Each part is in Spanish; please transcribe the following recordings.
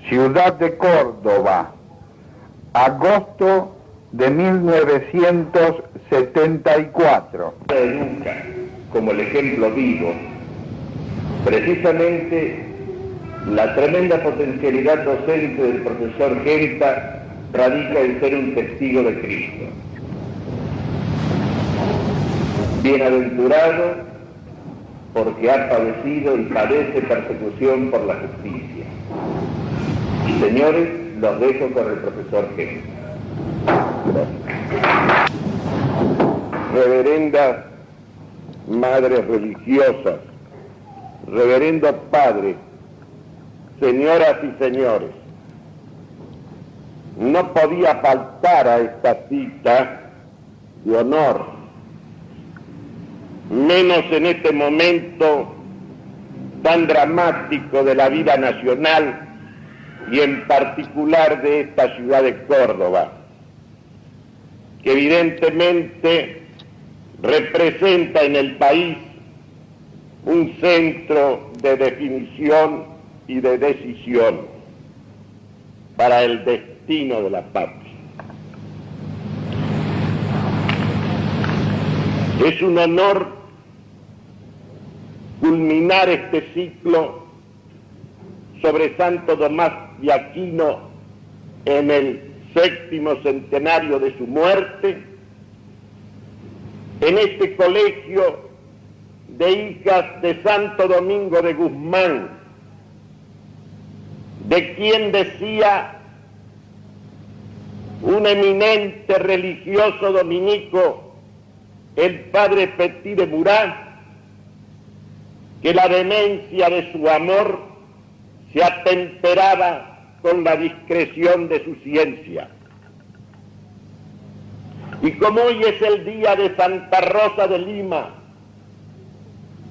Ciudad de Córdoba, agosto de 1974. Educa como el ejemplo vivo, precisamente la tremenda potencialidad docente del profesor Genta radica en ser un testigo de Cristo. Bienaventurado porque ha padecido y padece persecución por la justicia. Señores, los dejo con el profesor Genta. Gracias. Reverendas madres religiosas, reverendo padre, señoras y señores, no podía faltar a esta cita de honor, menos en este momento tan dramático de la vida nacional y en particular de esta ciudad de Córdoba, que evidentemente representa en el país un centro de definición y de decisión para el destino de la patria. Es un honor culminar este ciclo sobre Santo Tomás de Aquino en el 7º centenario de su muerte, en este colegio de hijas de Santo Domingo de Guzmán, de quien decía un eminente religioso dominico, el padre Petit de Murat, que la vehemencia de su amor se atemperaba con la discreción de su ciencia. Y como hoy es el día de Santa Rosa de Lima,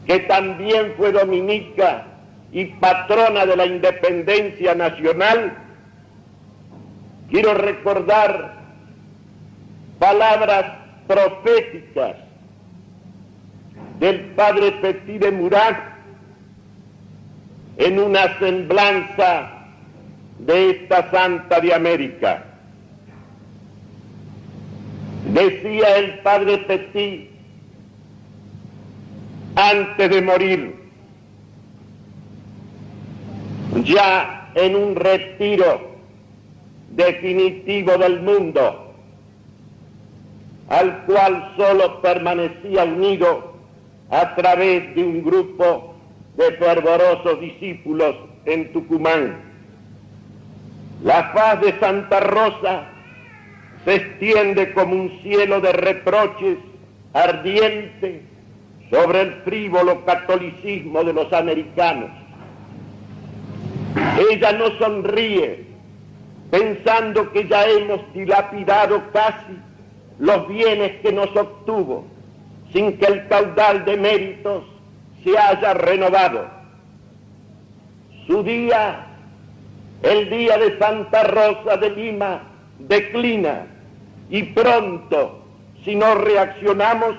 que también fue dominica y patrona de la independencia nacional, quiero recordar palabras proféticas del padre Petit de Murat en una semblanza de esta santa de América. Decía el padre Petit antes de morir, ya en un retiro definitivo del mundo, al cual solo permanecía unido a través de un grupo de fervorosos discípulos en Tucumán. La faz de Santa Rosa se extiende como un cielo de reproches ardiente sobre el frívolo catolicismo de los americanos. Ella no sonríe pensando que ya hemos dilapidado casi los bienes que nos obtuvo, sin que el caudal de méritos se haya renovado. Su día, el día de Santa Rosa de Lima, declina, y pronto, si no reaccionamos,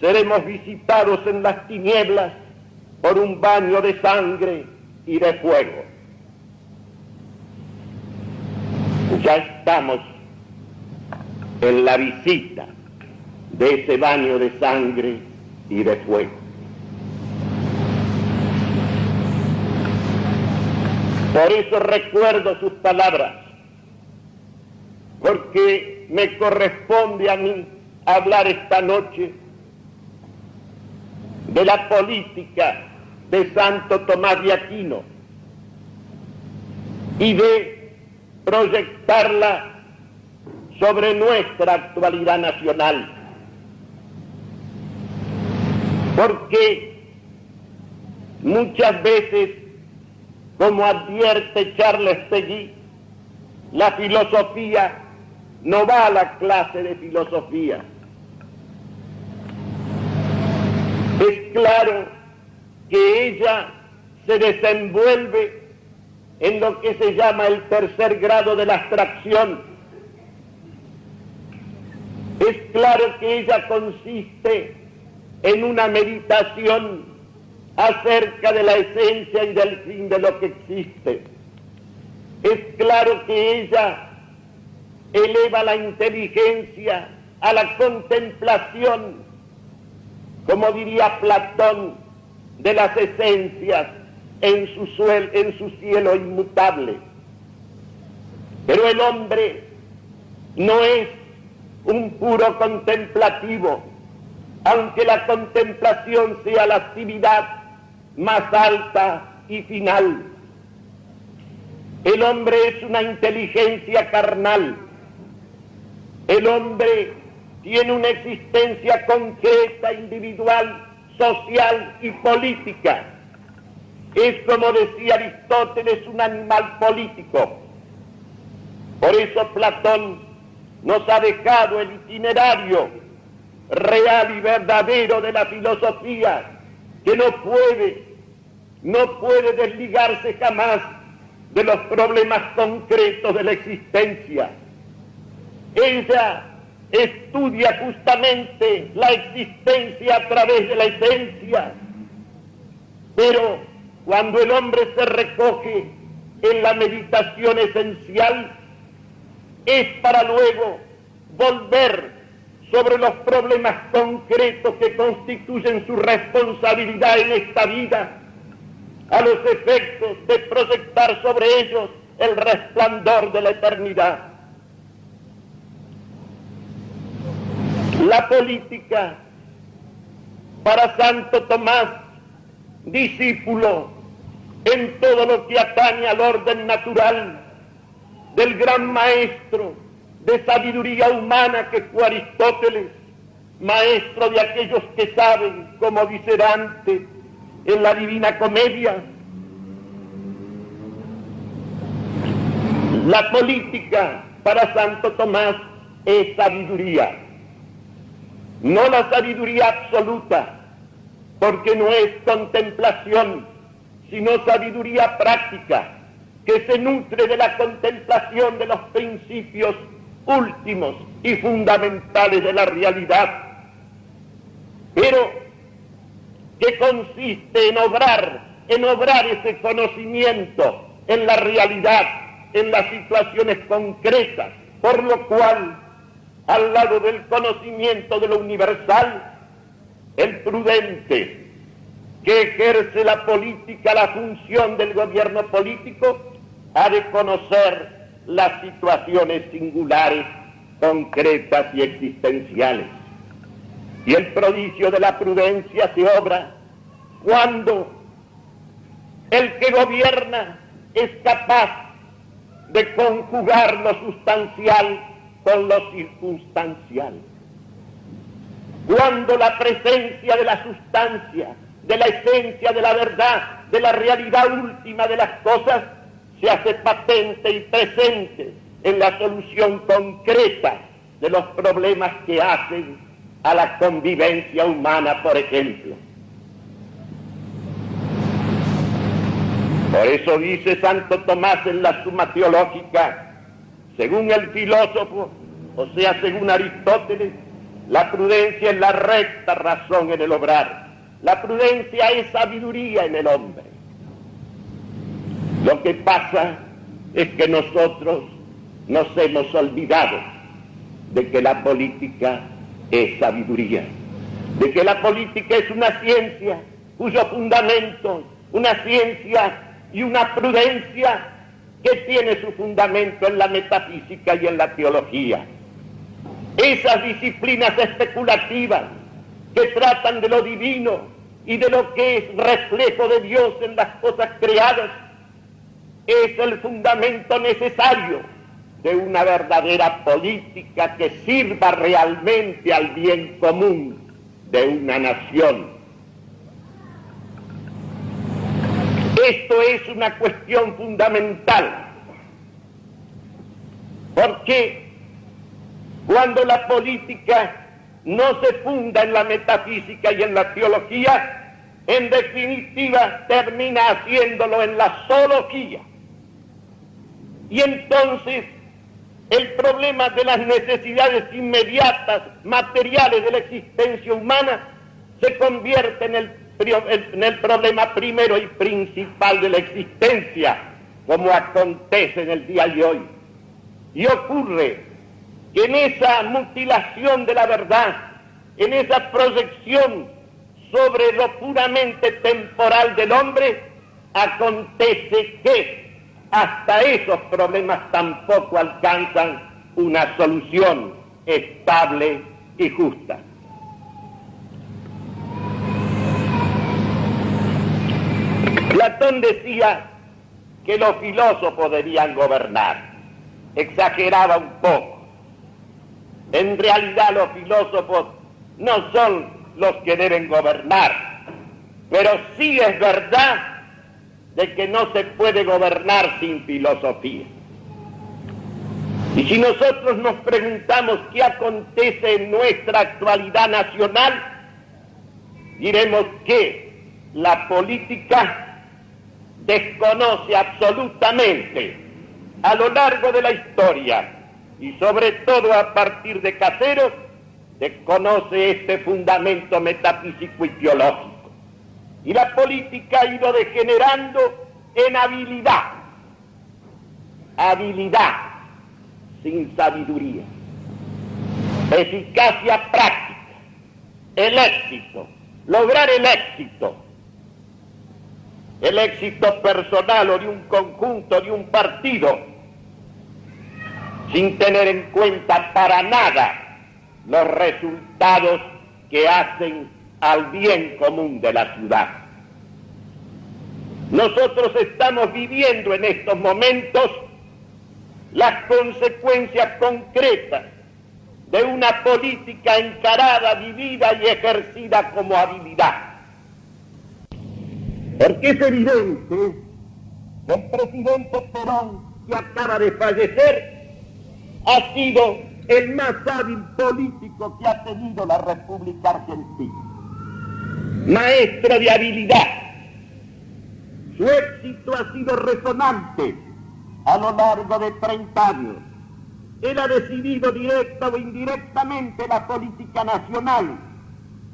seremos visitados en las tinieblas por un baño de sangre y de fuego. Ya estamos en la visita de ese baño de sangre y de fuego. Por eso recuerdo sus palabras, porque me corresponde a mí hablar esta noche de la política de Santo Tomás de Aquino y de proyectarla sobre nuestra actualidad nacional. Porque muchas veces, como advierte Charles Peguy, la filosofía no va a la clase de filosofía. Es claro que ella se desenvuelve en lo que se llama el tercer grado de la abstracción. Es claro que ella consiste en una meditación acerca de la esencia y del fin de lo que existe. es claro que ella eleva la inteligencia a la contemplación, como diría Platón, de las esencias en su cielo inmutable. Pero el hombre no es un puro contemplativo, aunque la contemplación sea la actividad más alta y final. El hombre es una inteligencia carnal. El hombre tiene una existencia concreta, individual, social y política. Es, como decía Aristóteles, un animal político. Por eso Platón nos ha dejado el itinerario real y verdadero de la filosofía, que no puede desligarse jamás de los problemas concretos de la existencia. Ella estudia justamente la existencia a través de la esencia, pero cuando el hombre se recoge en la meditación esencial, es para luego volver sobre los problemas concretos que constituyen su responsabilidad en esta vida, a los efectos de proyectar sobre ellos el resplandor de la eternidad. La política, para Santo Tomás, discípulo en todo lo que atañe al orden natural del gran maestro de sabiduría humana que fue Aristóteles, maestro de aquellos que saben, como dice Dante en la Divina Comedia. La política para Santo Tomás es sabiduría, no la sabiduría absoluta, porque no es contemplación, sino sabiduría práctica, que se nutre de la contemplación de los principios últimos y fundamentales de la realidad, pero que consiste en obrar ese conocimiento en la realidad, en las situaciones concretas, por lo cual, al lado del conocimiento de lo universal, el prudente que ejerce la política, la función del gobierno político, ha de conocer las situaciones singulares, concretas y existenciales. Y el prodigio de la prudencia se obra cuando el que gobierna es capaz de conjugar lo sustancial con lo circunstancial. Cuando la presencia de la sustancia, de la esencia, de la verdad, de la realidad última de las cosas, se hace patente y presente en la solución concreta de los problemas que hacen a la convivencia humana, por ejemplo. Por eso dice Santo Tomás en la Suma Teológica, según el filósofo, o sea, según Aristóteles, la prudencia es la recta razón en el obrar. La prudencia es sabiduría en el hombre. Lo que pasa es que nosotros nos hemos olvidado de que la política es sabiduría, de que la política es una ciencia cuyo fundamento, una ciencia y una prudencia que tiene su fundamento en la metafísica y en la teología. Esas disciplinas especulativas que tratan de lo divino y de lo que es reflejo de Dios en las cosas creadas, es el fundamento necesario de una verdadera política que sirva realmente al bien común de una nación. Esto es una cuestión fundamental, porque cuando la política no se funda en la metafísica y en la teología, en definitiva termina haciéndolo en la zoología. Y entonces el problema de las necesidades inmediatas, materiales de la existencia humana, se convierte en el problema primero y principal de la existencia, como acontece en el día de hoy. Y ocurre que en esa mutilación de la verdad, en esa proyección sobre lo puramente temporal del hombre, acontece que hasta esos problemas tampoco alcanzan una solución estable y justa. Platón decía que los filósofos debían gobernar. Exageraba un poco. En realidad los filósofos no son los que deben gobernar, pero sí es verdad de que no se puede gobernar sin filosofía. Y si nosotros nos preguntamos qué acontece en nuestra actualidad nacional, diremos que la política desconoce absolutamente a lo largo de la historia y sobre todo a partir de Caseros, desconoce este fundamento metafísico y teológico. Y la política ha ido degenerando en habilidad, habilidad sin sabiduría, eficacia práctica, el éxito, lograr el éxito personal o de un conjunto, de un partido, sin tener en cuenta para nada los resultados que hacen al bien común de la ciudad. Nosotros estamos viviendo en estos momentos las consecuencias concretas de una política encarada, vivida y ejercida como habilidad. Porque es evidente que el presidente Perón, que acaba de fallecer, ha sido el más hábil político que ha tenido la República Argentina. Maestro de habilidad. Su éxito ha sido resonante a lo largo de 30 años. Él ha decidido directa o indirectamente la política nacional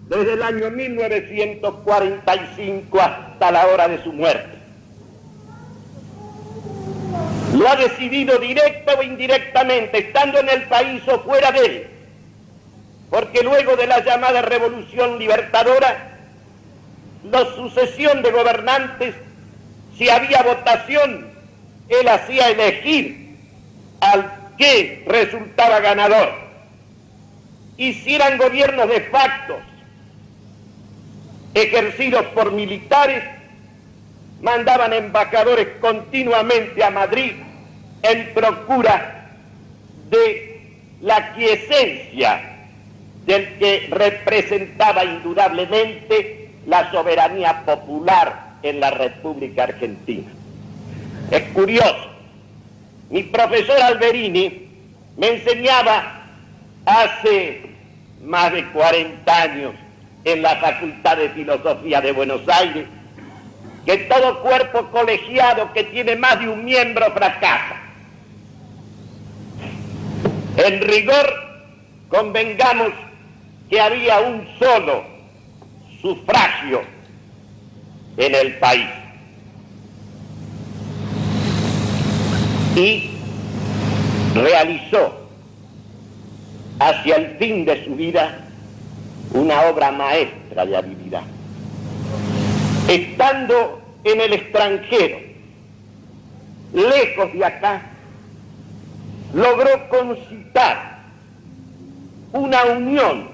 desde el año 1945 hasta la hora de su muerte. Lo ha decidido directa o indirectamente, estando en el país o fuera de él, porque luego de la llamada Revolución Libertadora, la sucesión de gobernantes, si había votación, él hacía elegir al que resultaba ganador. Y si eran gobiernos de facto, ejercidos por militares, mandaban embajadores continuamente a Madrid en procura de la quiesencia del que representaba indudablemente la soberanía popular en la República Argentina. Es curioso, mi profesor Alberini me enseñaba hace más de 40 años en la Facultad de Filosofía de Buenos Aires, que todo cuerpo colegiado que tiene más de un miembro fracasa. En rigor, convengamos que había un solo sufragio en el país. Y realizó hacia el fin de su vida una obra maestra de habilidad. Estando en el extranjero, lejos de acá, logró concitar una unión,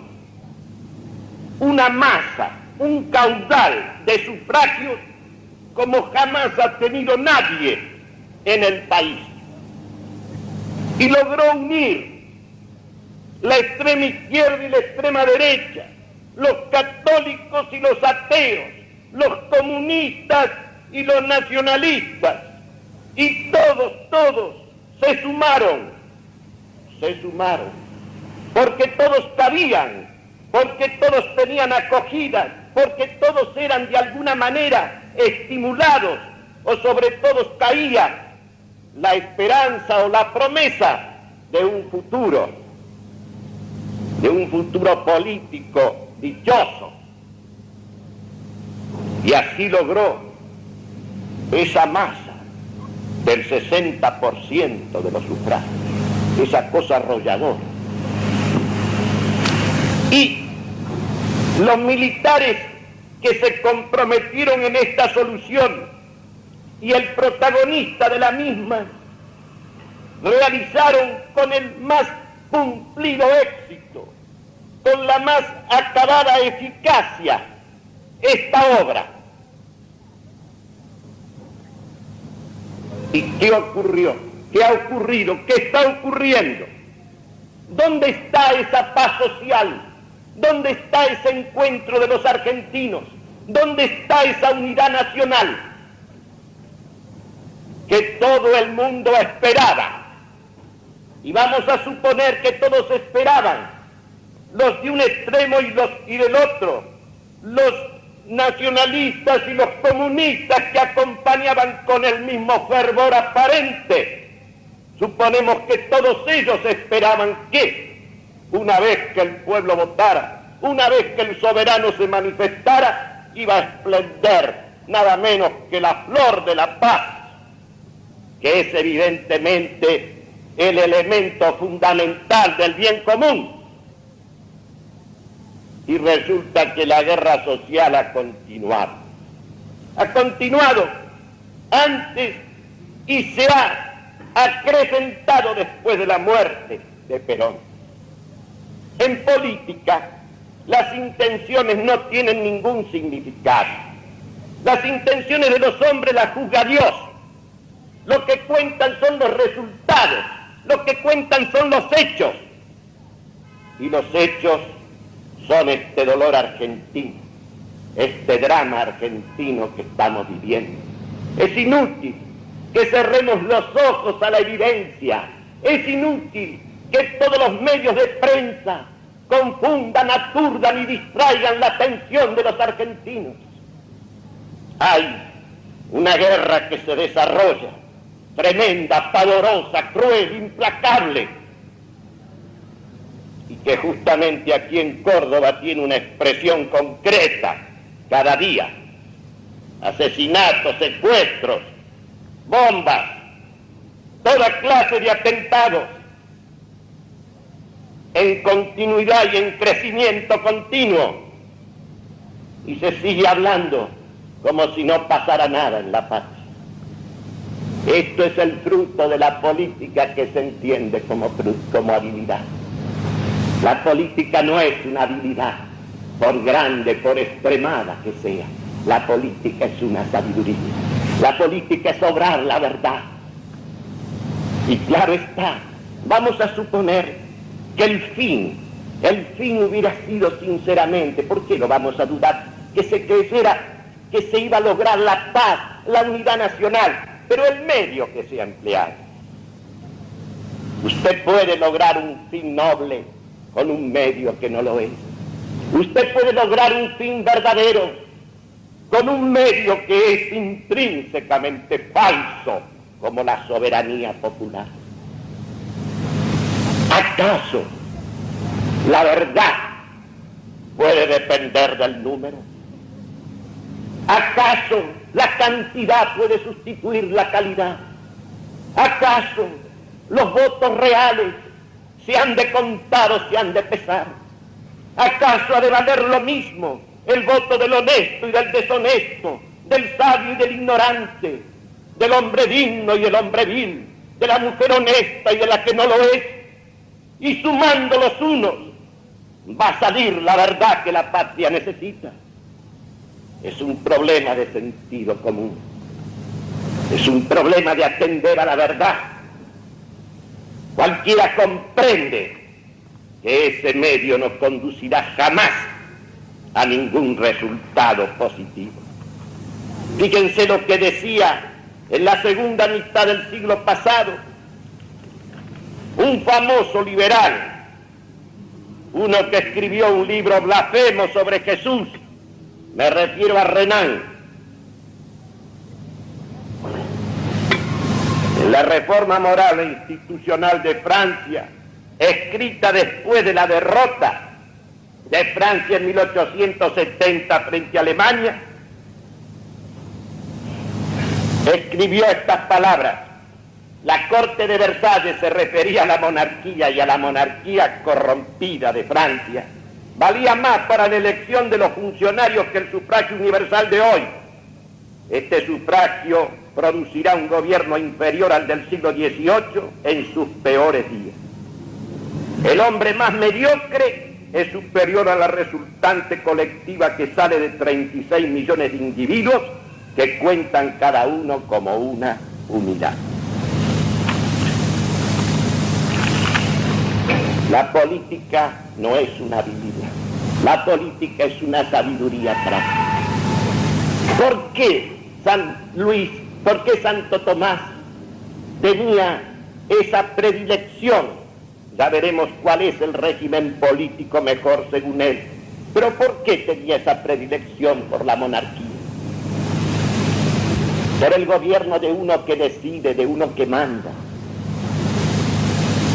una masa, un caudal de sufragios como jamás ha tenido nadie en el país. Y logró unir la extrema izquierda y la extrema derecha, los católicos y los ateos, los comunistas y los nacionalistas, y todos se sumaron, porque todos cabían, porque todos tenían acogida, porque todos eran de alguna manera estimulados, o sobre todos caía la esperanza o la promesa de un futuro político dichoso. Y así logró esa masa de del 60% de los sufragios, esa cosa arrolladora. Y los militares que se comprometieron en esta solución y el protagonista de la misma realizaron con el más cumplido éxito, con la más acabada eficacia, esta obra. ¿Y qué ocurrió? ¿Qué ha ocurrido? ¿Qué está ocurriendo? ¿Dónde está esa paz social? ¿Dónde está ese encuentro de los argentinos? ¿Dónde está esa unidad nacional que todo el mundo esperaba? Y vamos a suponer que todos esperaban, los de un extremo y del otro, los nacionalistas y los comunistas que acompañaban con el mismo fervor aparente. Suponemos que todos ellos esperaban que, una vez que el pueblo votara, una vez que el soberano se manifestara, iba a esplender nada menos que la flor de la paz, que es evidentemente el elemento fundamental del bien común. Y resulta que la guerra social ha continuado. Ha continuado antes y se ha acrecentado después de la muerte de Perón. En política, las intenciones no tienen ningún significado. Las intenciones de los hombres las juzga Dios. Lo que cuentan son los resultados. Lo que cuentan son los hechos. Y los hechos son este dolor argentino, este drama argentino que estamos viviendo. Es inútil que cerremos los ojos a la evidencia. Es inútil que todos los medios de prensa confundan, aturdan y distraigan la atención de los argentinos. Hay una guerra que se desarrolla, tremenda, pavorosa, cruel, implacable, y que justamente aquí en Córdoba tiene una expresión concreta cada día. Asesinatos, secuestros, bombas, toda clase de atentados, en continuidad y en crecimiento continuo, y se sigue hablando como si no pasara nada en la patria. Esto es el fruto de la política que se entiende como habilidad. La política no es una habilidad, por grande, por extremada que sea. La política es una sabiduría. La política es obrar la verdad. Y claro está, vamos a suponer que el fin hubiera sido sinceramente, ¿por qué lo vamos a dudar? Que se creyera que se iba a lograr la paz, la unidad nacional, pero el medio que se ha empleado. Usted puede lograr un fin noble con un medio que no lo es. Usted puede lograr un fin verdadero con un medio que es intrínsecamente falso, como la soberanía popular. ¿Acaso la verdad puede depender del número? ¿Acaso la cantidad puede sustituir la calidad? ¿Acaso los votos reales se han de contar o se han de pesar? ¿Acaso ha de valer lo mismo el voto del honesto y del deshonesto, del sabio y del ignorante, del hombre digno y el hombre vil, de la mujer honesta y de la que no lo es? Y sumando los unos, va a salir la verdad que la patria necesita. Es un problema de sentido común. Es un problema de atender a la verdad. Cualquiera comprende que ese medio no conducirá jamás a ningún resultado positivo. Fíjense lo que decía en la segunda mitad del siglo pasado un famoso liberal, uno que escribió un libro blasfemo sobre Jesús. Me refiero a Renan. La reforma moral e institucional de Francia, escrita después de la derrota de Francia en 1870 frente a Alemania, escribió estas palabras: la Corte de Versalles se refería a la monarquía y a la monarquía corrompida de Francia, valía más para la elección de los funcionarios que el sufragio universal de hoy. Este sufragio producirá un gobierno inferior al del siglo XVIII en sus peores días. El hombre más mediocre es superior a la resultante colectiva que sale de 36 millones de individuos que cuentan cada uno como una unidad. La política no es una habilidad, la política es una sabiduría práctica. ¿Por qué por qué Santo Tomás tenía esa predilección? Ya veremos cuál es el régimen político mejor según él. Pero ¿por qué tenía esa predilección por la monarquía? Por el gobierno de uno que decide, de uno que manda,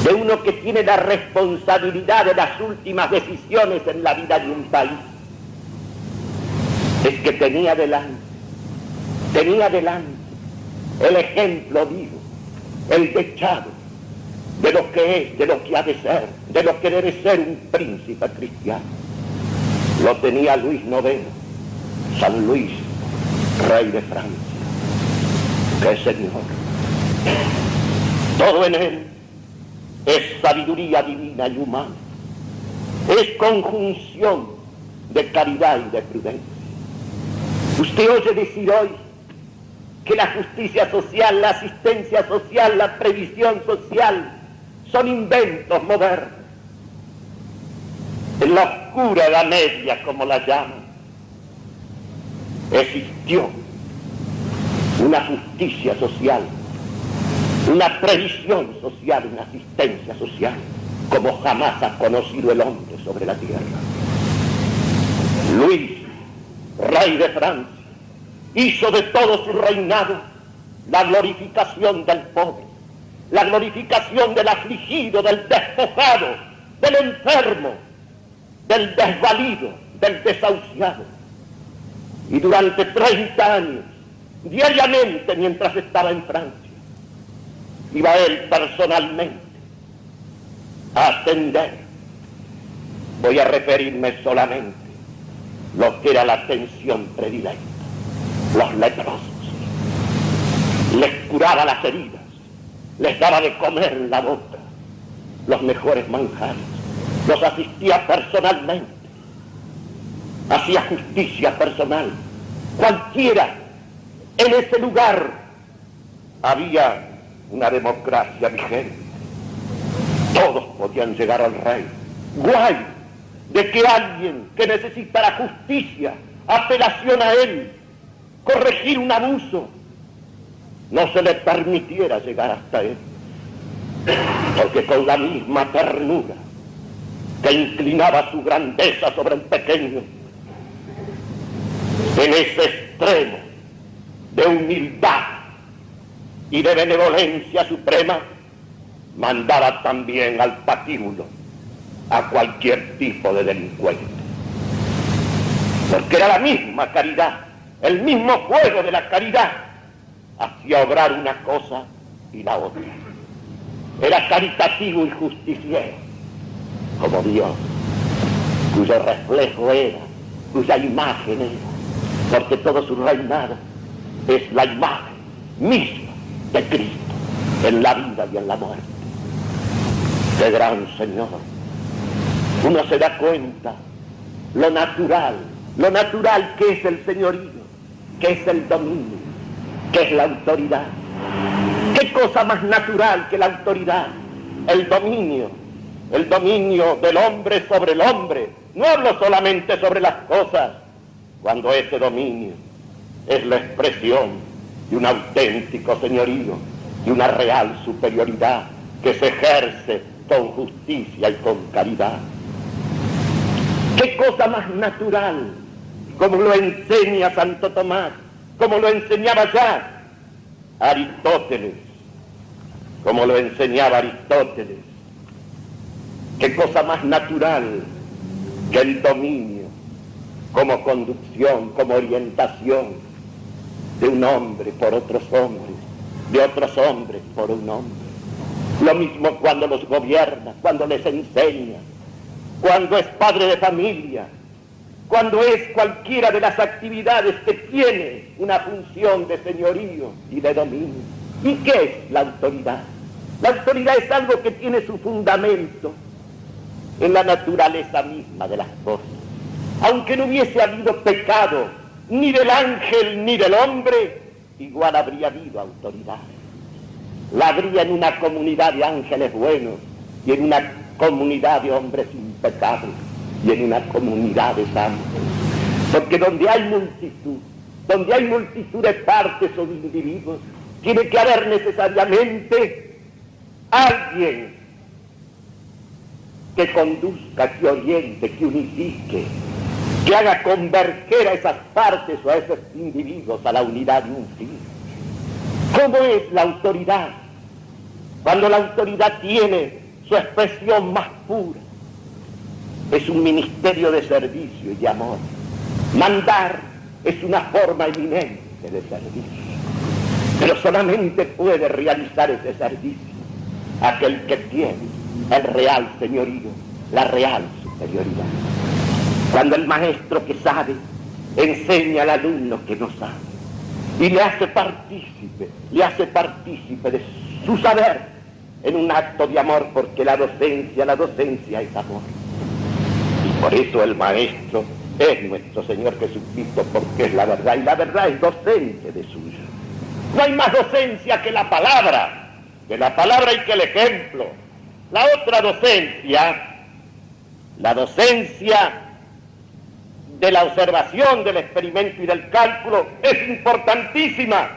de uno que tiene la responsabilidad de las últimas decisiones en la vida de un país. Es que tenía delante el ejemplo vivo, el dechado de lo que es, de lo que ha de ser, de lo que debe ser un príncipe cristiano. Lo tenía Luis IX, San Luis, rey de Francia. ¡Qué señor! Todo en él es sabiduría divina y humana, es conjunción de caridad y de prudencia. Usted oye decir hoy que la justicia social, la asistencia social, la previsión social son inventos modernos. En la oscura Edad Media, como la llaman, existió una justicia social, una previsión social, una asistencia social, como jamás ha conocido el hombre sobre la tierra. Luis, rey de Francia, hizo de todo su reinado la glorificación del pobre, la glorificación del afligido, del despojado, del enfermo, del desvalido, del desahuciado. Y durante 30 años, diariamente mientras estaba en Francia, iba él personalmente a atender. Voy a referirme solamente a lo que era la atención predilecta, los leprosos. Les curaba las heridas, les daba de comer en la boca los mejores manjares, los asistía personalmente, hacía justicia personal. Cualquiera en ese lugar había una democracia vigente, todos podían llegar al rey. Guay de que alguien que necesitara justicia, apelación a él, corregir un abuso, no se le permitiera llegar hasta él, porque con la misma ternura que inclinaba su grandeza sobre el pequeño, en ese extremo de humildad y de benevolencia suprema, mandaba también al patíbulo a cualquier tipo de delincuente, porque era la misma caridad, el mismo fuego de la caridad hacía obrar una cosa y la otra. Era caritativo y justiciero, como Dios, cuyo reflejo era, cuya imagen era, porque todo su reinado es la imagen misma de Cristo en la vida y en la muerte. ¡Qué gran Señor! Uno se da cuenta lo natural que es el señorío, que es el dominio, que es la autoridad. ¿Qué cosa más natural que la autoridad? El dominio del hombre sobre el hombre. No hablo solamente sobre las cosas, cuando ese dominio es la expresión de un auténtico señorío, de una real superioridad que se ejerce con justicia y con caridad. ¿Qué cosa más natural? Como lo enseña Santo Tomás, como lo enseñaba ya Aristóteles, como lo enseñaba Aristóteles. ¿Qué cosa más natural que el dominio como conducción, como orientación de un hombre por otros hombres, de otros hombres por un hombre. Lo mismo cuando los gobierna, cuando les enseña, cuando es padre de familia, cuando es cualquiera de las actividades que tiene una función de señorío y de dominio. ¿Y qué es la autoridad? La autoridad es algo que tiene su fundamento en la naturaleza misma de las cosas. Aunque no hubiese habido pecado ni del ángel ni del hombre, igual habría habido autoridad. La habría en una comunidad de ángeles buenos y en una comunidad de hombres impecables y en una comunidad de santos. Porque donde hay multitud de partes o de individuos, tiene que haber necesariamente alguien que conduzca, que oriente, que unifique, que haga converger a esas partes o a esos individuos a la unidad de un fin. ¿Cómo es la autoridad? Cuando la autoridad tiene su expresión más pura, es un ministerio de servicio y de amor. Mandar es una forma eminente de servicio, pero solamente puede realizar ese servicio aquel que tiene el real señorío, la real superioridad. Cuando el maestro que sabe enseña al alumno que no sabe y le hace partícipe de su saber en un acto de amor, porque la docencia es amor. Y por eso el maestro es nuestro Señor Jesucristo, porque es la verdad, y la verdad es docente de suyo. No hay más docencia que la palabra y que el ejemplo. La otra docencia, la docencia de la observación, del experimento y del cálculo, es importantísima,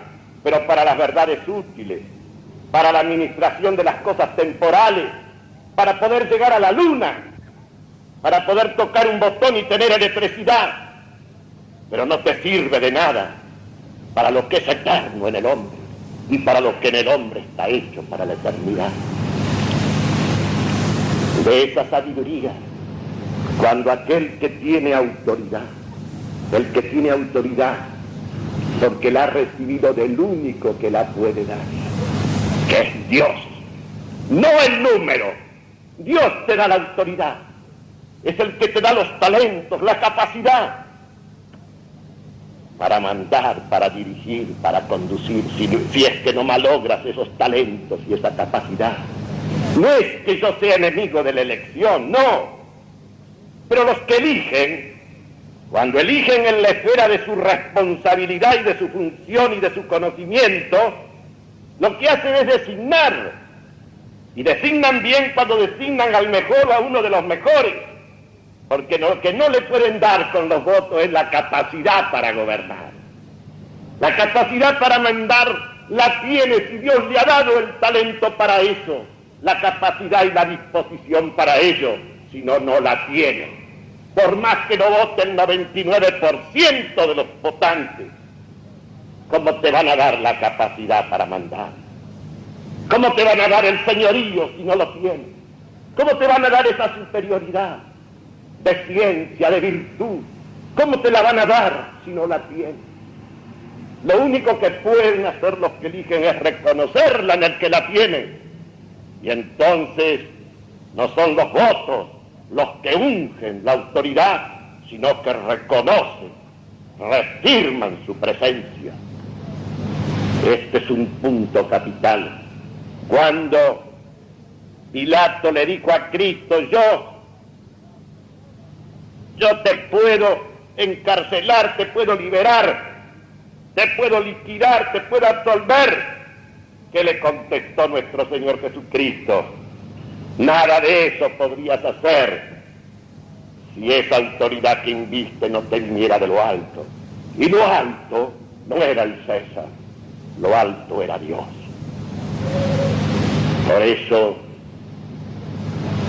pero para las verdades útiles, para la administración de las cosas temporales, para poder llegar a la luna, para poder tocar un botón y tener electricidad, pero no te sirve de nada para lo que es eterno en el hombre y para lo que en el hombre está hecho para la eternidad. De esa sabiduría, cuando aquel que tiene autoridad, porque la ha recibido del único que la puede dar, que es Dios, no el número. Dios te da la autoridad, es el que te da los talentos, la capacidad para mandar, para dirigir, para conducir, si es que no malogras esos talentos y esa capacidad. No es que yo sea enemigo de la elección, no, pero los que eligen, cuando eligen en la esfera de su responsabilidad y de su función y de su conocimiento, lo que hacen es designar, y designan bien cuando designan al mejor o a uno de los mejores, porque lo que no le pueden dar con los votos es la capacidad para gobernar. La capacidad para mandar la tiene si Dios le ha dado el talento para eso, la capacidad y la disposición para ello, si no, no la tiene. Por más que no vote el 99% de los votantes, ¿cómo te van a dar la capacidad para mandar? ¿Cómo te van a dar el señorío si no lo tienes? ¿Cómo te van a dar esa superioridad de ciencia, de virtud? ¿Cómo te la van a dar si no la tienes? Lo único que pueden hacer los que eligen es reconocerla en el que la tienen. Y entonces no son los votos los que ungen la autoridad, sino que reconocen, reafirman su presencia. Este es un punto capital. Cuando Pilato le dijo a Cristo, yo te puedo encarcelar, te puedo liberar, te puedo liquidar, te puedo absolver, ¿qué le contestó nuestro Señor Jesucristo? Nada de eso podrías hacer si esa autoridad que inviste no te viniera de lo alto. Y lo alto no era el César, lo alto era Dios. Por eso,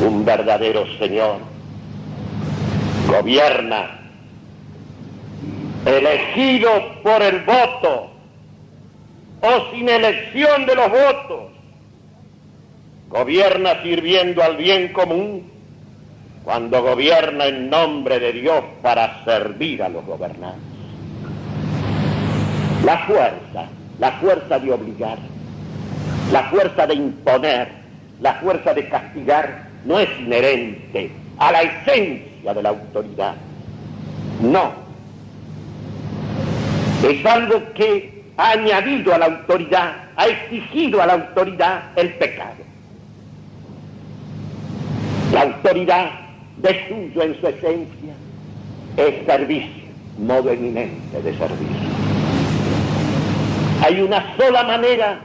un verdadero Señor gobierna elegido por el voto o sin elección de los votos. Gobierna sirviendo al bien común cuando gobierna en nombre de Dios para servir a los gobernantes. La fuerza de obligar, La fuerza de imponer, la fuerza de castigar, no es inherente a la esencia de la autoridad. No. Es algo que ha añadido a la autoridad, ha exigido a la autoridad el pecado. La autoridad de suyo en su esencia es servicio, modo eminente de servicio. Hay una sola manera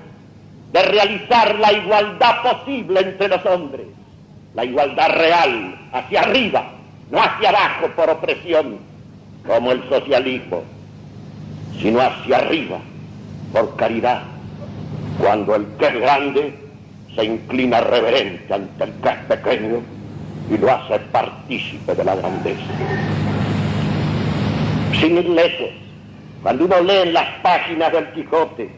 de realizar la igualdad posible entre los hombres, la igualdad real, hacia arriba, no hacia abajo por opresión, como el socialismo, sino hacia arriba, por caridad, cuando el que es grande se inclina reverente ante el que es pequeño y lo hace partícipe de la grandeza. Sin ir lejos, cuando uno lee en las páginas del Quijote,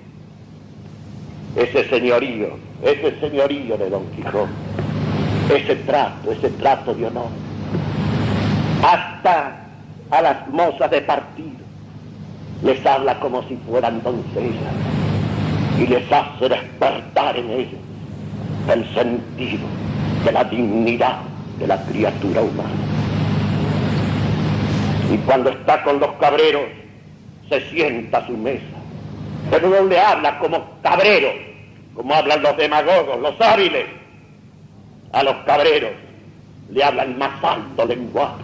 ese señorío de Don Quijote, ese trato de honor, hasta a las mozas de partido les habla como si fueran doncellas y les hace despertar en ellos el sentido de la dignidad de la criatura humana. Y cuando está con los cabreros se sienta a su mesa, pero no le habla como cabrero, como hablan los demagogos, los hábiles. A los cabreros le habla el más alto lenguaje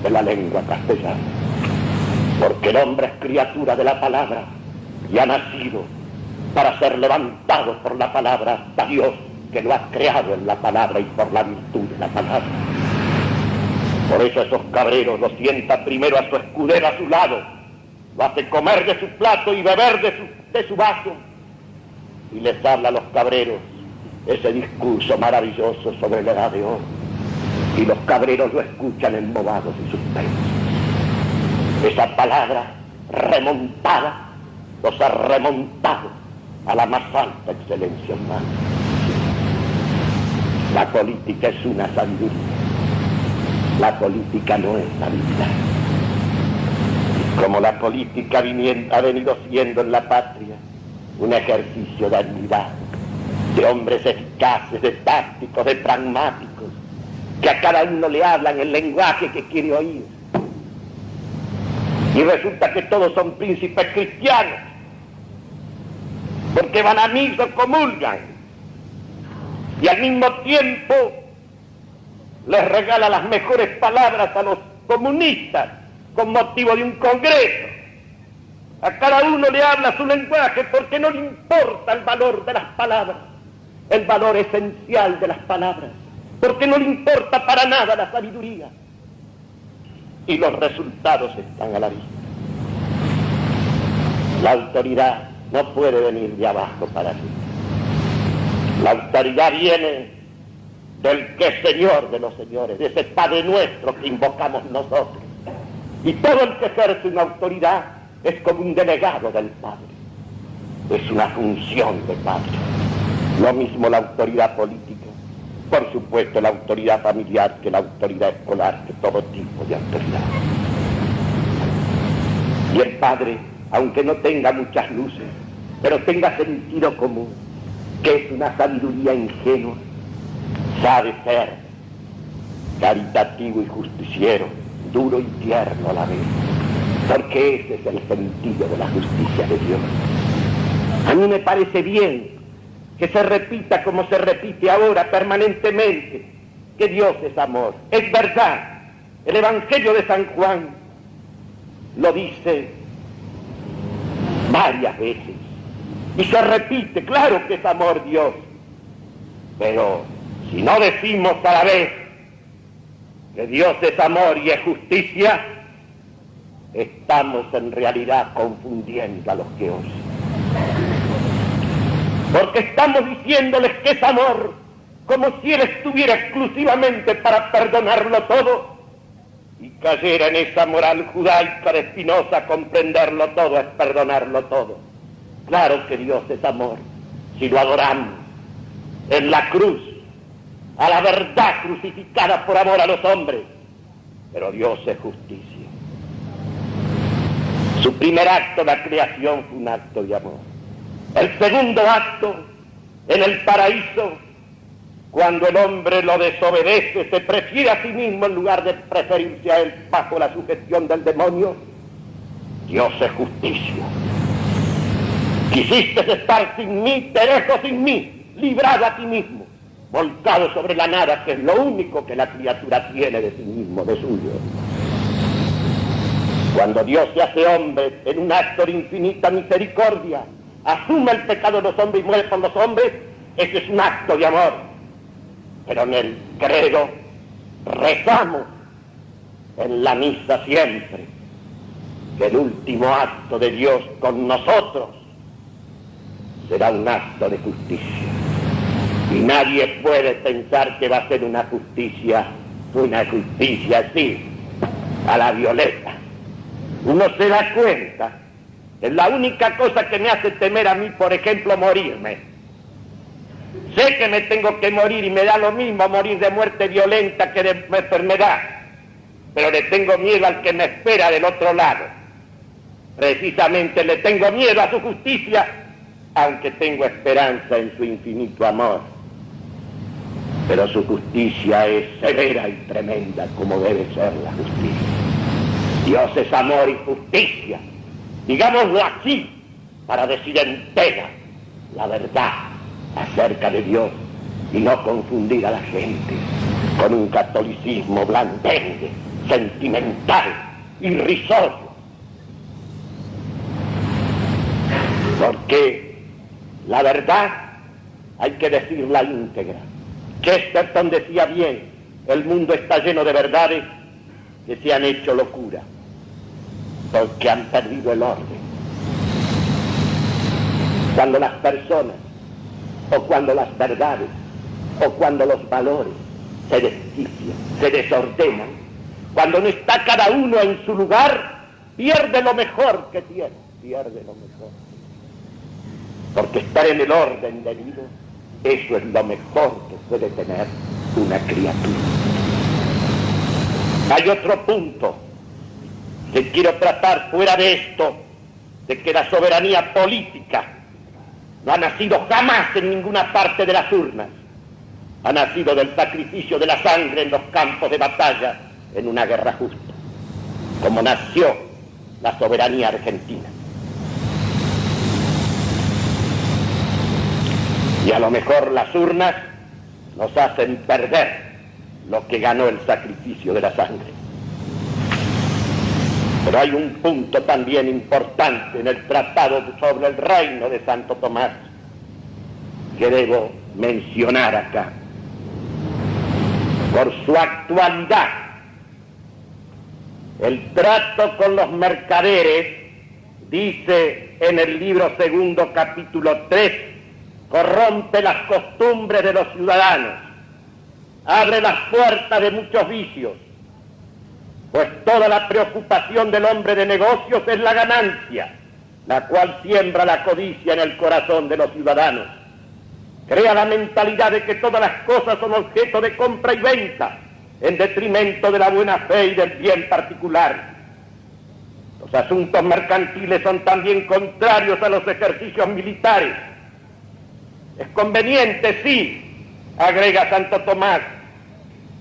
de la lengua castellana, porque el hombre es criatura de la palabra y ha nacido para ser levantado por la palabra hasta Dios, que lo ha creado en la palabra y por la virtud de la palabra. Por eso esos cabreros lo sientan primero a su escudero a su lado, lo hace comer de su plato y beber de su vaso, y les habla a los cabreros ese discurso maravilloso sobre la edad de oro, y los cabreros lo escuchan embobados y suspensos. Esa palabra remontada los ha remontado a la más alta excelencia humana. La política es una sabiduría, la política no es habilidad. Como la política ha venido siendo en la patria un ejercicio de habilidad, de hombres eficaces, de tácticos, de pragmáticos, que a cada uno le hablan el lenguaje que quiere oír. Y resulta que todos son príncipes cristianos, porque van a misa, comulgan, y al mismo tiempo les regala las mejores palabras a los comunistas con motivo de un congreso. A cada uno le habla su lenguaje porque no le importa el valor de las palabras, el valor esencial de las palabras, porque no le importa para nada la sabiduría. Y los resultados están a la vista. La autoridad no puede venir de abajo para arriba. La autoridad viene del que es Señor de los señores, de ese Padre nuestro que invocamos nosotros. Y todo el que ejerce una autoridad es como un delegado del Padre. Es una función de Padre. Lo mismo la autoridad política, por supuesto la autoridad familiar, que la autoridad escolar, que todo tipo de autoridad. Y el Padre, aunque no tenga muchas luces, pero tenga sentido común, que es una sabiduría ingenua, sabe ser caritativo y justiciero, duro y tierno a la vez, porque ese es el sentido de la justicia de Dios. A mí me parece bien que se repita como se repite ahora permanentemente, que Dios es amor. Es verdad, el Evangelio de San Juan lo dice varias veces, y se repite, claro que es amor Dios, pero si no decimos a la vez que Dios es amor y es justicia, estamos en realidad confundiendo a los que oyen. Porque estamos diciéndoles que es amor, como si Él estuviera exclusivamente para perdonarlo todo, y cayera en esa moral judaica de Spinoza, comprenderlo todo es perdonarlo todo. Claro que Dios es amor, si lo adoramos en la cruz, a la verdad crucificada por amor a los hombres, pero Dios es justicia. Su primer acto, la creación, fue un acto de amor. El segundo acto En el paraíso, cuando el hombre lo desobedece, se prefiere a sí mismo en lugar de preferirse a él bajo la sugestión del demonio. Dios es justicia. Quisiste estar sin mí, te dejo sin mí, librado a ti mismo, volcado sobre la nada, que es lo único que la criatura tiene de sí mismo, de suyo. Cuando Dios se hace hombre en un acto de infinita misericordia, asume el pecado de los hombres y muere por los hombres, ese es un acto de amor. Pero en el credo rezamos en la misa siempre que el último acto de Dios con nosotros será un acto de justicia. Y nadie puede pensar que va a ser una justicia así, a la violeta. Uno se da cuenta, es la única cosa que me hace temer a mí, por ejemplo, morirme. Sé que me tengo que morir y me da lo mismo morir de muerte violenta que de enfermedad, pero le tengo miedo al que me espera del otro lado. Precisamente le tengo miedo a su justicia, aunque tengo esperanza en su infinito amor. Pero su justicia es severa y tremenda, como debe ser la justicia. Dios es amor y justicia, digámoslo así, para decir entera la verdad acerca de Dios y no confundir a la gente con un catolicismo blandengue, sentimental, irrisorio. Porque la verdad hay que decirla íntegra. Chesterton decía bien, el mundo está lleno de verdades que se han hecho locura, porque han perdido el orden. Cuando las personas, o cuando las verdades, o cuando los valores se desquician, se desordenan, cuando no está cada uno en su lugar, pierde lo mejor que tiene, pierde lo mejor. Porque estar en el orden debido, eso es lo mejor que puede tener una criatura. Hay otro punto que quiero tratar fuera de esto, de que la soberanía política no ha nacido jamás en ninguna parte de las urnas, ha nacido del sacrificio de la sangre en los campos de batalla en una guerra justa, como nació la soberanía argentina. Y a lo mejor las urnas nos hacen perder lo que ganó el sacrificio de la sangre. Pero hay un punto también importante en el tratado sobre el reino de Santo Tomás que debo mencionar acá, por su actualidad. El trato con los mercaderes, dice en el libro segundo, capítulo 3, corrompe las costumbres de los ciudadanos, abre las puertas de muchos vicios, pues toda la preocupación del hombre de negocios es la ganancia, la cual siembra la codicia en el corazón de los ciudadanos. Crea la mentalidad de que todas las cosas son objeto de compra y venta, en detrimento de la buena fe y del bien particular. Los asuntos mercantiles son también contrarios a los ejercicios militares. Es conveniente, sí, agrega Santo Tomás,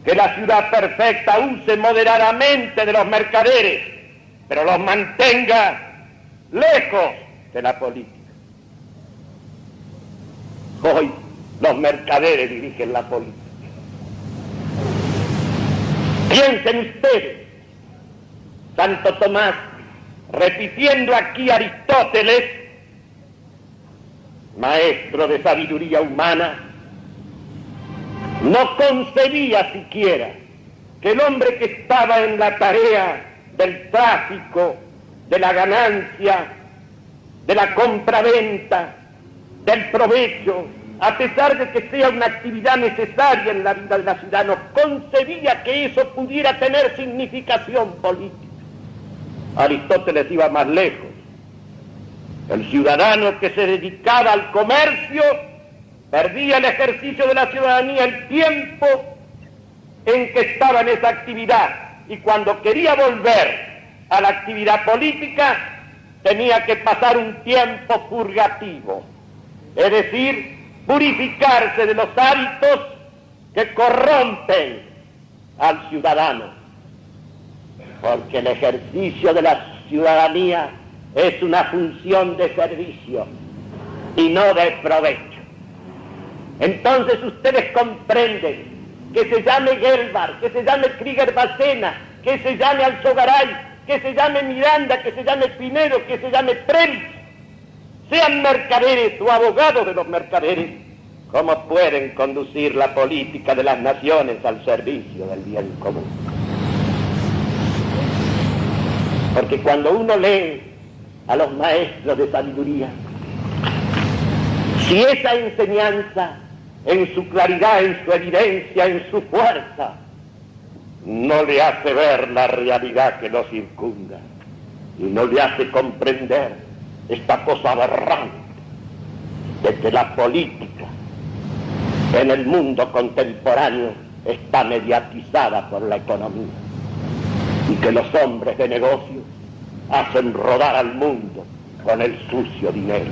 que la ciudad perfecta use moderadamente de los mercaderes, pero los mantenga lejos de la política. Hoy los mercaderes dirigen la política. Piensen ustedes, Santo Tomás, repitiendo aquí a Aristóteles, maestro de sabiduría humana, no concebía siquiera que el hombre que estaba en la tarea del tráfico, de la ganancia, de la compra-venta, del provecho, a pesar de que sea una actividad necesaria en la vida de la ciudad, no concebía que eso pudiera tener significación política. Aristóteles iba más lejos. El ciudadano que se dedicaba al comercio perdía el ejercicio de la ciudadanía el tiempo en que estaba en esa actividad, y cuando quería volver a la actividad política tenía que pasar un tiempo purgativo, es decir, purificarse de los hábitos que corrompen al ciudadano, porque el ejercicio de la ciudadanía es una función de servicio y no de provecho. Entonces ustedes comprenden que se llame Gelbard, que se llame Krieger-Bacena, que se llame Alzogaray, que se llame Miranda, que se llame Pinedo, que se llame Previs, sean mercaderes o abogados de los mercaderes, ¿cómo pueden conducir la política de las naciones al servicio del bien común? Porque cuando uno lee a los maestros de sabiduría, si esa enseñanza, en su claridad, en su evidencia, en su fuerza, no le hace ver la realidad que lo circunda y no le hace comprender esta cosa aberrante de que la política en el mundo contemporáneo está mediatizada por la economía y que los hombres de negocios hacen rodar al mundo con el sucio dinero.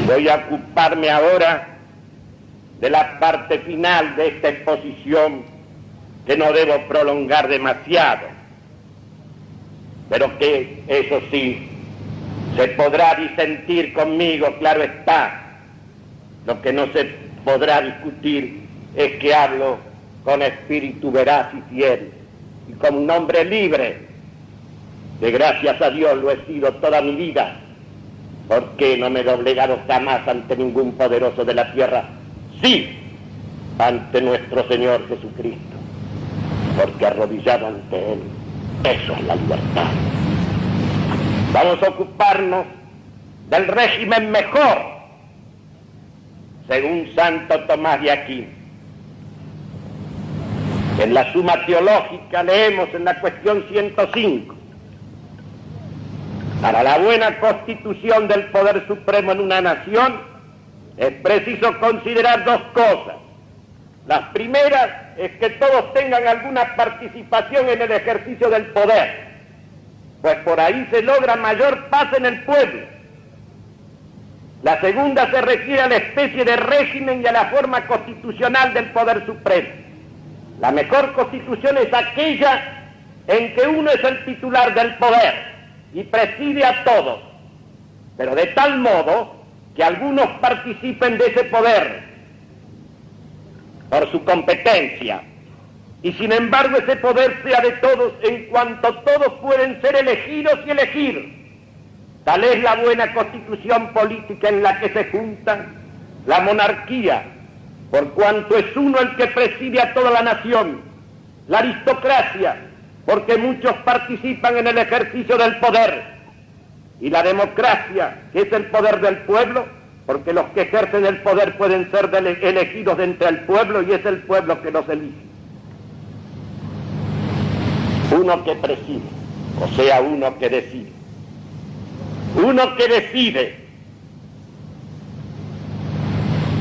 Voy a ocuparme ahora de la parte final de esta exposición, que no debo prolongar demasiado, pero que, eso sí, se podrá disentir conmigo, claro está. Lo que no se podrá discutir es que hablo con espíritu veraz y fiel, y como un hombre libre, que gracias a Dios lo he sido toda mi vida, porque no me he doblegado jamás ante ningún poderoso de la tierra, sí, ante nuestro Señor Jesucristo, porque arrodillado ante Él, eso es la libertad. Vamos a ocuparnos del régimen mejor, según Santo Tomás de Aquino. En la Suma Teológica leemos en la cuestión 105, para la buena constitución del poder supremo en una nación es preciso considerar dos cosas. La primera es que todos tengan alguna participación en el ejercicio del poder, pues por ahí se logra mayor paz en el pueblo. La segunda se refiere a la especie de régimen y a la forma constitucional del poder supremo. La mejor constitución es aquella en que uno es el titular del poder y preside a todos, pero de tal modo que algunos participen de ese poder por su competencia, y sin embargo ese poder sea de todos en cuanto todos pueden ser elegidos y elegir. Tal es la buena constitución política en la que se juntan la monarquía, por cuanto es uno el que preside a toda la nación, la aristocracia, porque muchos participan en el ejercicio del poder, y la democracia, que es el poder del pueblo, porque los que ejercen el poder pueden ser elegidos de entre el pueblo y es el pueblo que los elige. Uno que preside, o sea, uno que decide. Uno que decide.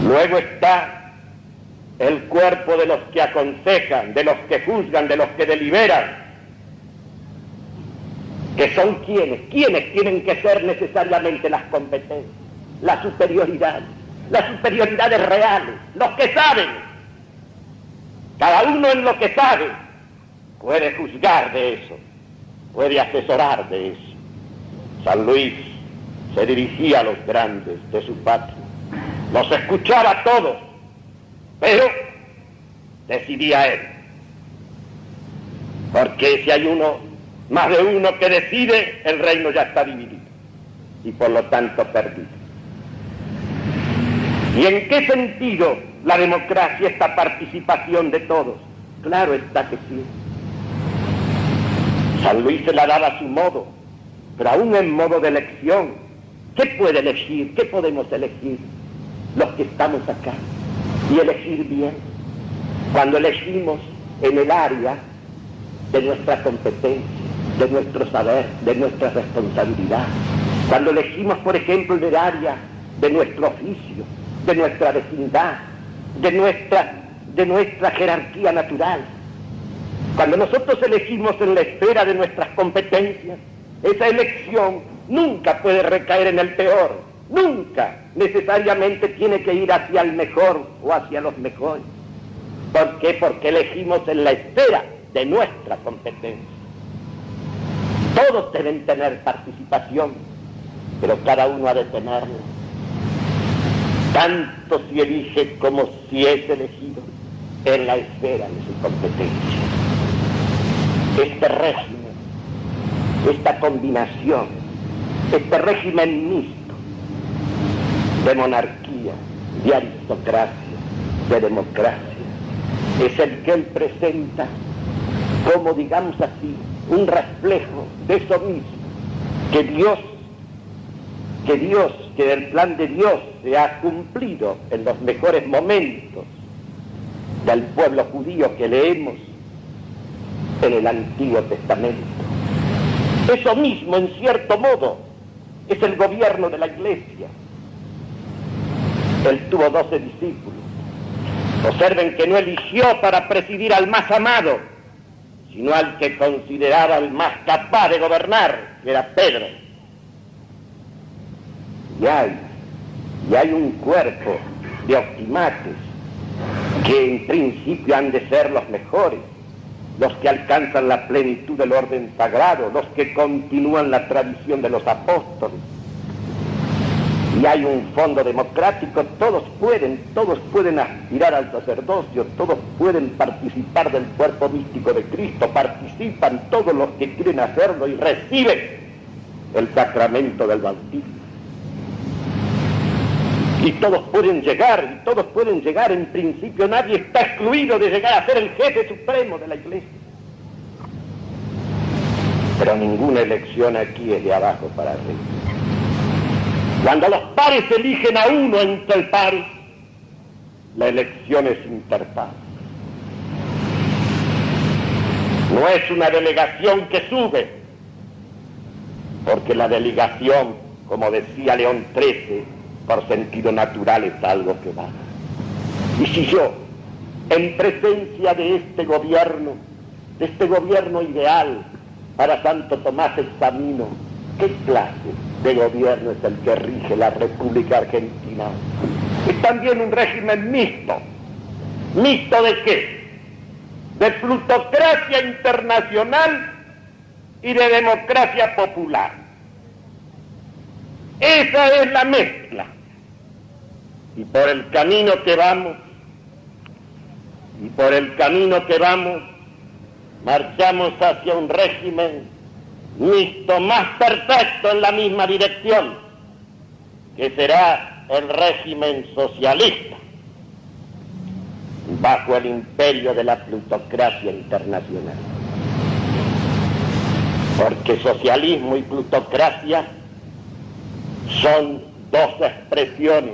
Luego está el cuerpo de los que aconsejan, de los que juzgan, de los que deliberan, que son quienes tienen que ser necesariamente las competencias, las superioridades reales, los que saben. Cada uno en lo que sabe puede juzgar de eso, puede asesorar de eso. San Luis se dirigía a los grandes de su patria, los escuchaba a todos, pero decidía él. Porque si hay más de uno que decide, el reino ya está dividido y por lo tanto perdido. ¿Y en qué sentido la democracia, esta participación de todos? Claro está que sí. San Luis se la daba a su modo, pero aún en modo de elección. ¿Qué puede elegir? ¿Qué podemos elegir los que estamos acá? Y elegir bien. Cuando elegimos en el área de nuestra competencia, de nuestro saber, de nuestra responsabilidad. Cuando elegimos, por ejemplo, en el área de nuestro oficio, de nuestra vecindad, de nuestra jerarquía natural. Cuando nosotros elegimos en la esfera de nuestras competencias, esa elección nunca puede recaer en el peor, nunca necesariamente tiene que ir hacia el mejor o hacia los mejores. ¿Por qué? Porque elegimos en la esfera de nuestra competencia. Todos deben tener participación, pero cada uno ha de tenerla, tanto si elige como si es elegido en la esfera de su competencia. Este régimen, esta combinación, este régimen mixto de monarquía, de aristocracia, de democracia, es el que él presenta como, digamos así, un reflejo de eso mismo, que el plan de Dios se ha cumplido en los mejores momentos del pueblo judío que leemos en el Antiguo Testamento. Eso mismo, en cierto modo, es el gobierno de la Iglesia. Él tuvo 12 discípulos. Observen que no eligió para presidir al más amado, sino al que consideraba el más capaz de gobernar, que era Pedro. Y hay un cuerpo de optimates que en principio han de ser los mejores, los que alcanzan la plenitud del orden sagrado, los que continúan la tradición de los apóstoles. Y hay un fondo democrático, todos pueden aspirar al sacerdocio, todos pueden participar del cuerpo místico de Cristo, participan todos los que quieren hacerlo y reciben el sacramento del bautismo. Y todos pueden llegar, en principio nadie está excluido de llegar a ser el jefe supremo de la Iglesia. Pero ninguna elección aquí es de abajo para arriba. Cuando los pares eligen a uno entre el pares, la elección es interpares. No es una delegación que sube, porque la delegación, como decía León XIII, por sentido natural es algo que baja. Y si yo, en presencia de este gobierno ideal, para Santo Tomás examino qué clase de gobierno es el que rige la República Argentina, es también un régimen mixto. ¿Mixto de qué? De plutocracia internacional y de democracia popular. Esa es la mezcla. Y por el camino que vamos, marchamos hacia un régimen mixto más perfecto en la misma dirección, que será el régimen socialista, bajo el imperio de la plutocracia internacional. Porque socialismo y plutocracia son dos expresiones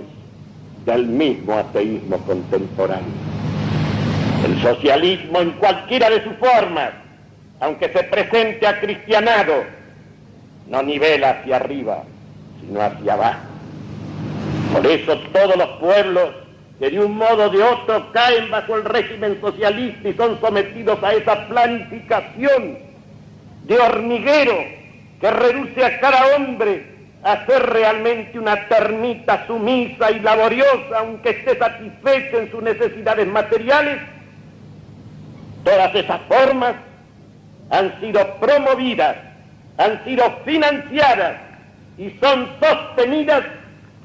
del mismo ateísmo contemporáneo. El socialismo en cualquiera de sus formas, aunque se presente acristianado, no nivela hacia arriba, sino hacia abajo. Por eso todos los pueblos que de un modo o de otro caen bajo el régimen socialista y son sometidos a esa planificación de hormiguero que reduce a cada hombre a ser realmente una termita sumisa y laboriosa, aunque esté satisfecho en sus necesidades materiales. Todas esas formas han sido promovidas, han sido financiadas y son sostenidas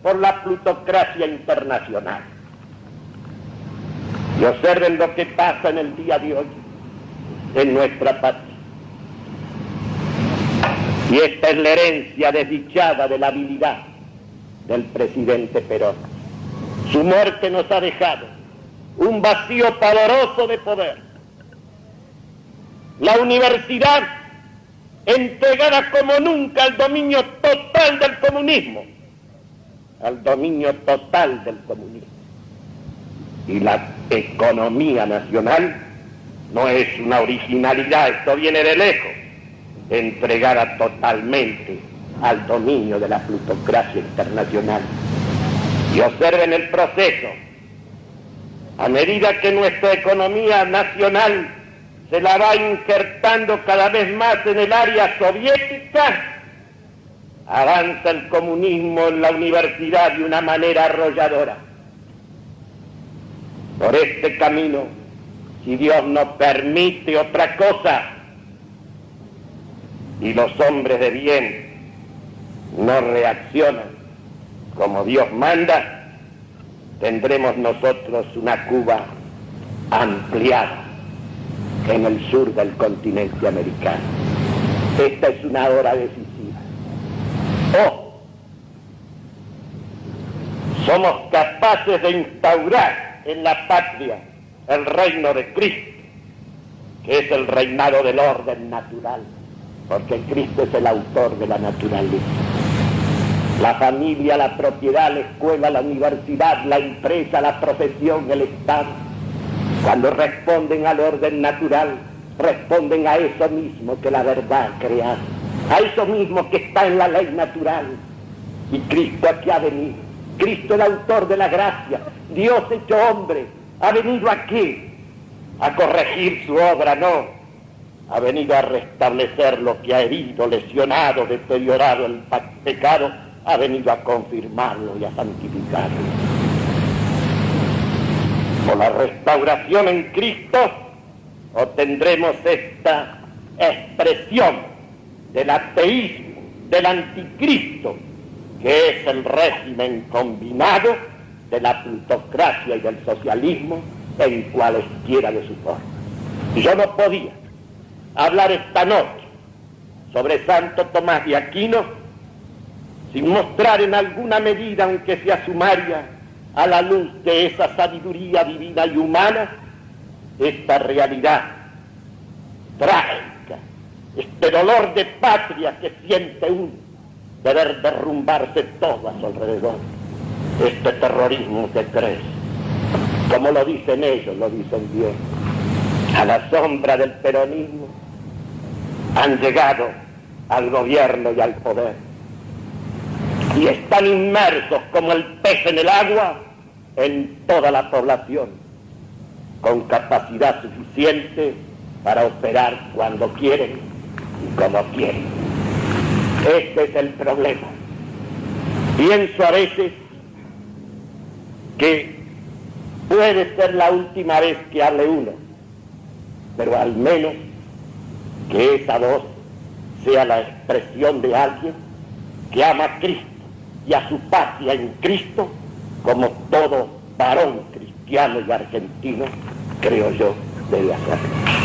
por la plutocracia internacional. Y observen lo que pasa en el día de hoy en nuestra patria. Y esta es la herencia desdichada de la habilidad del presidente Perón. Su muerte nos ha dejado un vacío pavoroso de poder. La universidad entregada como nunca al dominio total del comunismo. Al dominio total del comunismo. Y la economía nacional no es una originalidad, esto viene de lejos, entregada totalmente al dominio de la plutocracia internacional. Y observen el proceso. A medida que nuestra economía nacional se la va injertando cada vez más en el área soviética, avanza el comunismo en la universidad de una manera arrolladora. Por este camino, si Dios no permite otra cosa y los hombres de bien no reaccionan como Dios manda, tendremos nosotros una Cuba ampliada en el sur del continente americano. Esta es una hora decisiva. O somos capaces de instaurar en la patria el reino de Cristo, que es el reinado del orden natural, porque Cristo es el autor de la naturaleza. La familia, la propiedad, la escuela, la universidad, la empresa, la profesión, el Estado, cuando responden al orden natural, responden a eso mismo que la verdad crea, a eso mismo que está en la ley natural. Y Cristo aquí ha venido, Cristo el autor de la gracia, Dios hecho hombre, ¿ha venido a qué? A corregir su obra, no. Ha venido a restablecer lo que ha herido, lesionado, deteriorado el pecado, ha venido a confirmarlo y a santificarlo. Por la restauración en Cristo obtendremos esta expresión del ateísmo, del anticristo, que es el régimen combinado de la plutocracia y del socialismo en cualesquiera de sus formas. Y yo no podía hablar esta noche sobre Santo Tomás de Aquino sin mostrar en alguna medida, aunque sea sumaria, a la luz de esa sabiduría divina y humana, esta realidad trágica, este dolor de patria que siente uno de ver derrumbarse todo a su alrededor, este terrorismo que crece, como lo dicen ellos, lo dicen bien, a la sombra del peronismo han llegado al gobierno y al poder y están inmersos como el pez en el agua en toda la población, con capacidad suficiente para operar cuando quieren y como quieren. Este es el problema. Pienso a veces que puede ser la última vez que hable uno, pero al menos que esa voz sea la expresión de alguien que ama a Cristo y a su patria en Cristo, como todo varón cristiano y argentino, creo yo, debe hacerlo.